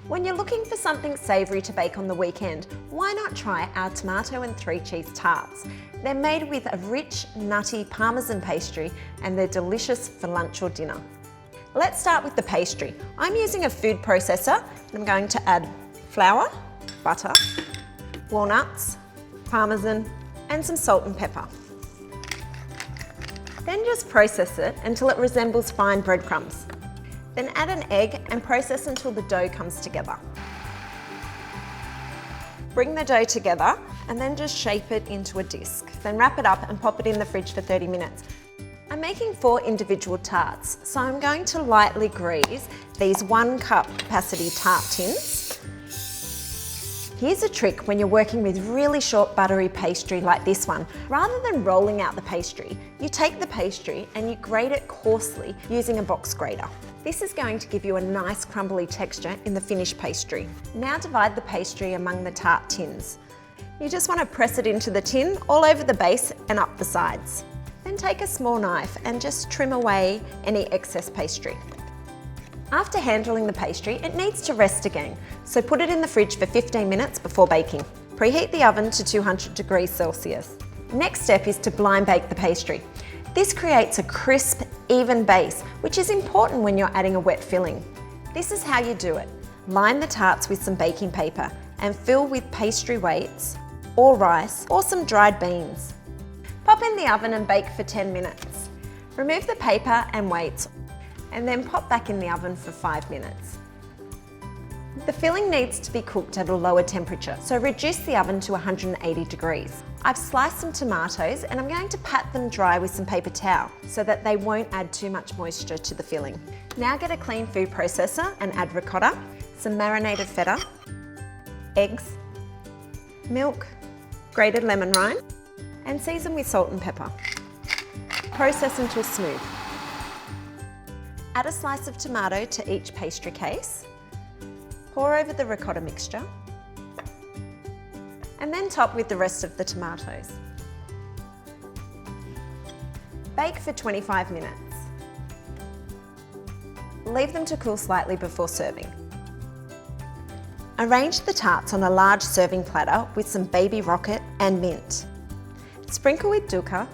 When you're looking for something savoury to bake on the weekend, why not try our tomato and 3 cheese tarts? They're made with a rich, nutty Parmesan pastry and they're delicious for lunch or dinner. Let's start with the pastry. I'm using a food processor and I'm going to add flour, butter, walnuts, Parmesan and some salt and pepper. Then just process it until it resembles fine breadcrumbs. Then add an egg and process until the dough comes together. Bring the dough together and then just shape it into a disc. Then wrap it up and pop it in the fridge for 30 minutes. I'm making 4 individual tarts, so I'm going to lightly grease these 1 cup capacity tart tins. Here's a trick when you're working with really short buttery pastry like this one. Rather than rolling out the pastry, you take the pastry and you grate it coarsely using a box grater. This is going to give you a nice crumbly texture in the finished pastry. Now divide the pastry among the tart tins. You just want to press it into the tin all over the base and up the sides. Then take a small knife and just trim away any excess pastry. After handling the pastry, it needs to rest again, so put it in the fridge for 15 minutes before baking. Preheat the oven to 200 degrees Celsius. Next step is to blind bake the pastry. This creates a crisp, even base, which is important when you're adding a wet filling. This is how you do it. Line the tarts with some baking paper and fill with pastry weights, or rice, or some dried beans. Pop in the oven and bake for 10 minutes. Remove the paper and weights, and then pop back in the oven for 5 minutes. The filling needs to be cooked at a lower temperature, so reduce the oven to 180 degrees. I've sliced some tomatoes and I'm going to pat them dry with some paper towel so that they won't add too much moisture to the filling. Now get a clean food processor and add ricotta, some marinated feta, eggs, milk, grated lemon rind, and season with salt and pepper. Process until smooth. Add a slice of tomato to each pastry case. Pour over the ricotta mixture. And then top with the rest of the tomatoes. Bake for 25 minutes. Leave them to cool slightly before serving. Arrange the tarts on a large serving platter with some baby rocket and mint. Sprinkle with DUKKAH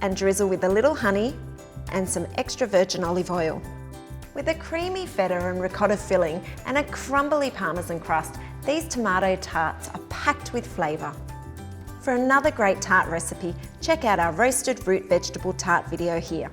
and drizzle with a little honey and some extra virgin olive oil. With a creamy feta and ricotta filling and a crumbly Parmesan crust, these tomato tarts are packed with flavour. For another great tart recipe, check out our roasted root vegetable tart video here.